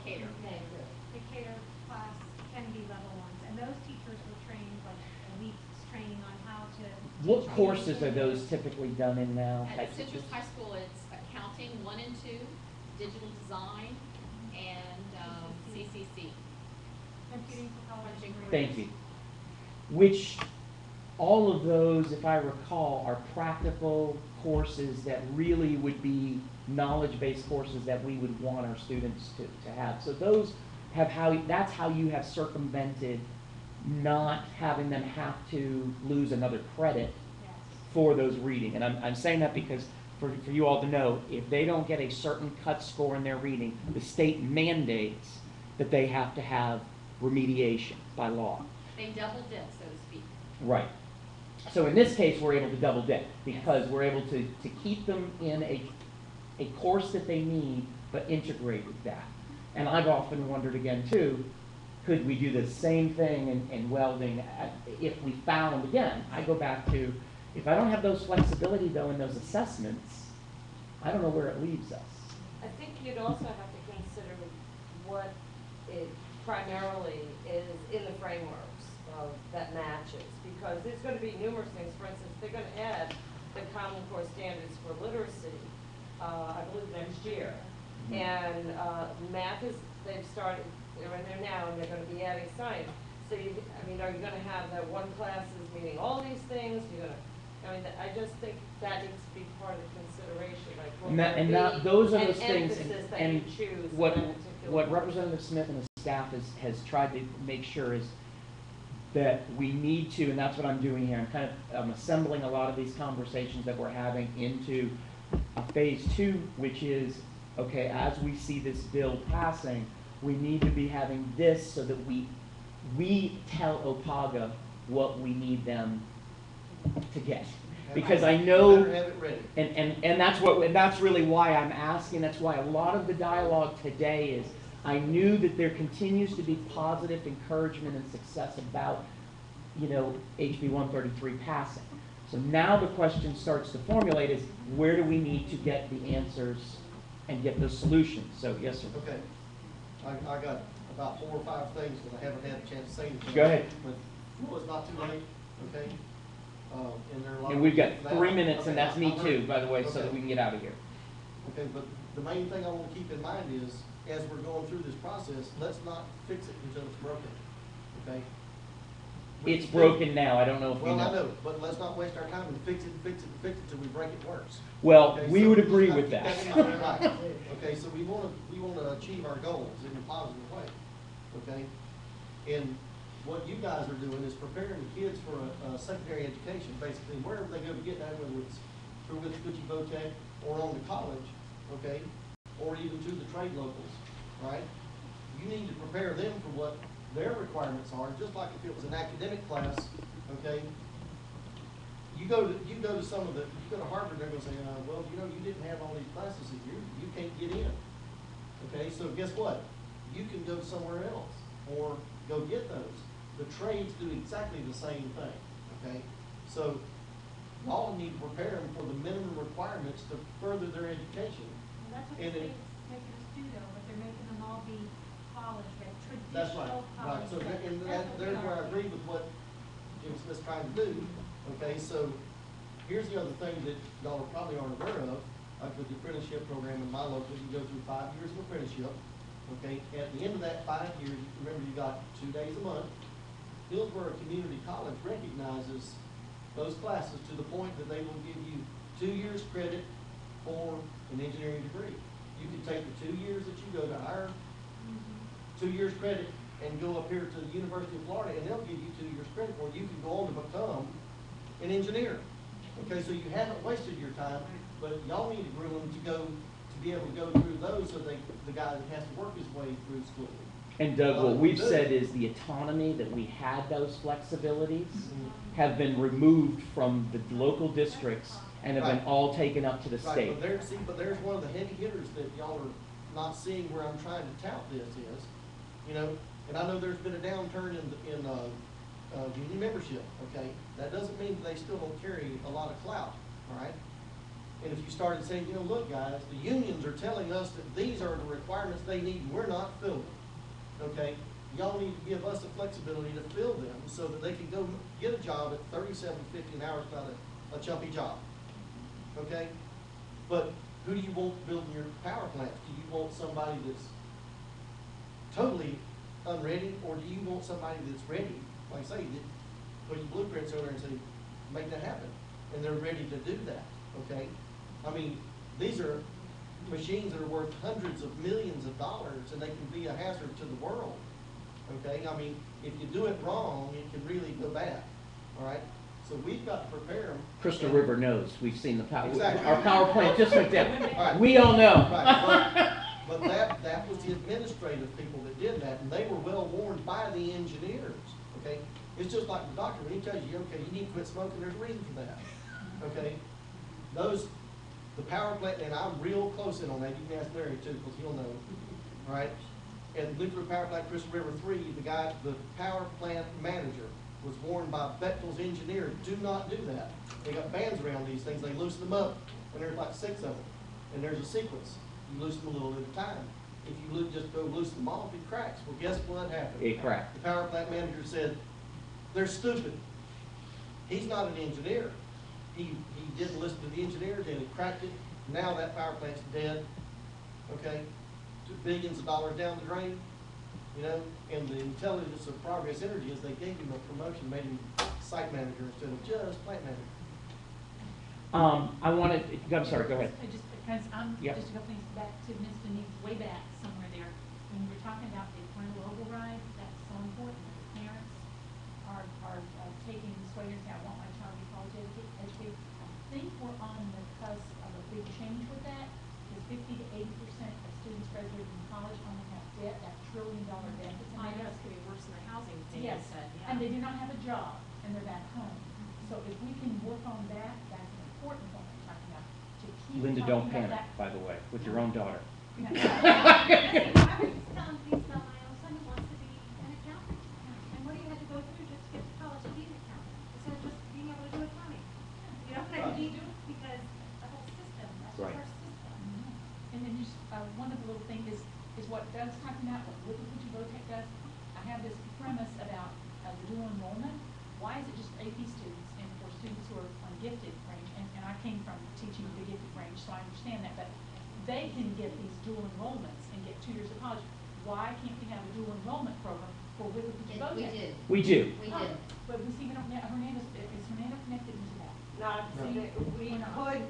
cater. The cater class can be level ones, and those teachers were trained like a week's training on how to. What courses are those typically done in now? At Citrus High School, it's accounting 1 and 2, digital design, and CCC. Computing for college. Thank you. Which, all of those, if I recall, are practical courses that really would be knowledge-based courses that we would want our students to have. So those have that's how you have circumvented not having them have to lose another credit for those reading. And I'm saying that because for you all to know, if they don't get a certain cut score in their reading, the state mandates that they have to have remediation by law. They double dip, so to speak. Right. So in this case, we're able to double dip because we're able to keep them in a course that they need, but integrate with that. And I've often wondered again, too, could we do the same thing in welding if we found, again, I go back to, if I don't have those flexibility, though, in those assessments, I don't know where it leaves us. I think you'd also have to consider what it primarily is in the frameworks of that matches, because there's going to be numerous things. For instance, they're going to add the Common Core standards for literacy, I believe next year. And math is, they've started, they're in there now, and they're going to be adding science. So, are you going to have that one class is meeting all these things? I just think that needs to be part of the consideration. Like those are those things, and choose what Representative Smith and the staff has tried to make sure is that we need to, and that's what I'm doing here. I'm assembling a lot of these conversations that we're having into a phase 2, which is, okay, as we see this bill passing, we need to be having this so that we tell OPAGA what we need them to get. Because I know, and that's really why I'm asking. That's why a lot of the dialogue today is, I knew that there continues to be positive encouragement and success about, HB 133 passing. So now the question starts to formulate is, where do we need to get the answers and get the solutions? So, yes, sir. Okay. I got about 4 or 5 things that I haven't had a chance to say. Go ahead. Well, it's not too late, okay? And we've got 3 minutes, okay, and that's me too, by the way, okay, so that we can get out of here. Okay, but the main thing I want to keep in mind is, as we're going through this process, let's not fix it until it's broken, okay? It's broken now. I don't know if we know. Well, I know, but let's not waste our time and fix it till we break it worse. Well, okay, we so would agree with that. Right. Okay, so we want to achieve our goals in a positive way, okay? And what you guys are doing is preparing the kids for a secondary education, basically, wherever they go to get that, whether it's through with Votech or on to college, okay, or even to the trade locals, right? You need to prepare them for what their requirements are, just like if it was an academic class, okay? You go to some of the, you go to Harvard, they're going to say, well, you didn't have all these classes this year, you can't get in, okay? So guess what? You can go somewhere else or go get those. The trades do exactly the same thing, okay? So y'all need to prepare them for the minimum requirements to further their education. Well, that's what the state's making us do, though, but they're making them all be college, that That's right, traditional college. right. So there's where I agree with what Jim Smith's trying to do. Okay, so here's the other thing that y'all probably aren't aware of, like with the apprenticeship program in my local, you go through 5 years of apprenticeship. Okay, at the end of that 5 years, remember you got 2 days a month. Hillsborough Community College recognizes those classes to the point that they will give you 2 years credit for an engineering degree. You can take the 2 years that you go to our 2 years credit and go up here to the University of Florida, and they'll give you 2 years credit, or you can go on to become an engineer. Okay, so you haven't wasted your time, but y'all need to groom them to be able to go through those, so the guy that has to work his way through school. And Doug, what we've said is the autonomy that we had, those flexibilities, have been removed from the local districts and have been all taken up to the state. But there's one of the heavy hitters that y'all are not seeing where I'm trying to tout this is, and I know there's been a downturn in union membership, okay? That doesn't mean that they still don't carry a lot of clout, all right? And if you started saying, you know, look, guys, the unions are telling us that these are the requirements they need, and we're not filling them, okay? Y'all need to give us the flexibility to fill them so that they can go get a job at $37.50 an hour. It's not a chumpy job, okay? But who do you want building your power plants? Do you want somebody that's totally unready, or do you want somebody that's ready, like I say, that put your blueprints over there and say, make that happen, and they're ready to do that, okay? I mean, these are machines that are worth hundreds of millions of dollars, and they can be a hazard to the world, okay? I mean, if you do it wrong, it can really go bad, all right? So we've got to prepare them. Crystal River knows, we've seen the power, Exactly. our power plant just went down. All right. We all know. Right, but that was the administrative people that did that, and they were well warned by the engineers, okay? It's just like the doctor, when he tells you, okay, you need to quit smoking, there's a reason for that, okay? The power plant, and I'm real close in on that, you can ask Larry too, because he'll know, all right? And nuclear power plant, Crystal River 3, the power plant manager was warned by Bechtel's engineer, do not do that. They got bands around these things, they loosen them up, and there's like 6 of them, and there's a sequence. You loosen them a little at a time. If you just go loosen them off, it cracks. Well, guess what happened? It cracked. The power plant manager said, they're stupid. He's not an engineer. He didn't listen to the engineers, and it cracked it. Now that power plant's dead, okay? Billions of dollars down the drain, you know? And the intelligence of Progress Energy is they gave him a promotion, made him site manager instead of just plant manager. I wanted, I'm sorry, go ahead. Just because Yep. just a couple things back to Ms. Denise, way back somewhere there, when we're talking about the parental override, that's so important. The parents are taking swayers now, I want my child to be college educated. I think we're on the cusp of a big change with that, because 50 to 80% of students graduating from college only have debt, that $1 trillion debt. that's in I know there. it's gonna be worse than the housing thing you Yes, said, yeah. and they do not have a job, and they're back home. So if we can work on that, that's an important point we're talking about, to keep Linda, talking don't about panic, that. by the way, with your own daughter. No. I was just telling things about my own son who wants to be an accountant. And what do you have to go through just to get to college to be an accountant? Instead of just being able to do accounting. You know what I mean? Because the whole system, that's just Right. our system. And then just, one of the little things is what Doug's talking about, what Liquid Future Votech does. I have this premise about the dual enrollment. Why is it just AP students and for students who are on gifted range? And I came from teaching the gifted range, so I understand that, but they can get these dual enrollments and get 2 years of college. Why can't we have a dual enrollment program for Liquid Future We Votech? do, We do. we do. But we see, we don't, is Hernando connected into that? Not, No. we We're not. could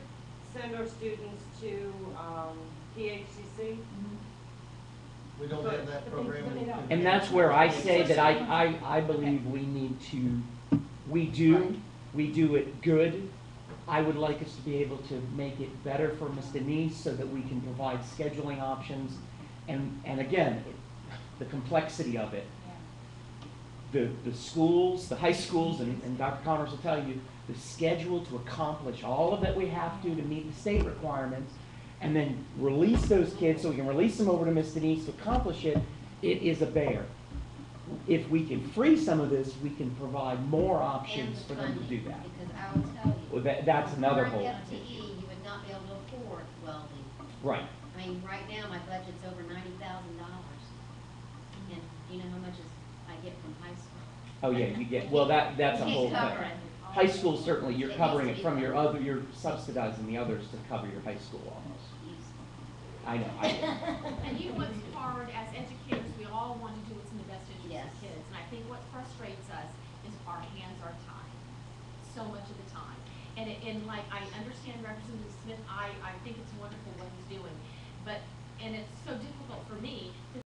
send our students to, PHCC. We don't have that But program. they don't. And that's where I say that I believe we need to, we do it good. I would like us to be able to make it better for Ms. Denise so that we can provide scheduling options. And again, the complexity of it. The schools, the high schools, and Dr. Connors will tell you, the schedule to accomplish all of that we have to meet the state requirements, and then release those kids so we can release them over to Ms. Denise to accomplish it, it is a bear. If we can free some of this, we can provide more options for them to do that. Because I will tell you. Well, that's another whole. For an FTE, you would not be able to afford welding. Right. I mean, right now, my budget's over $90,000. And you know how much I get from high school? Oh, yeah, you get, well, that's a You whole can't cover thing. it. High school, certainly, you're It covering needs it to be from your covered. other, you're subsidizing the others to cover your high school almost. I know, And you know what's hard, as educators, we all want to do what's in the best interest Yes. of kids. And I think what frustrates us is our hands are tied, so much of the time. And like, I understand Representative Smith, I think it's wonderful what he's doing, but, and it's so difficult for me to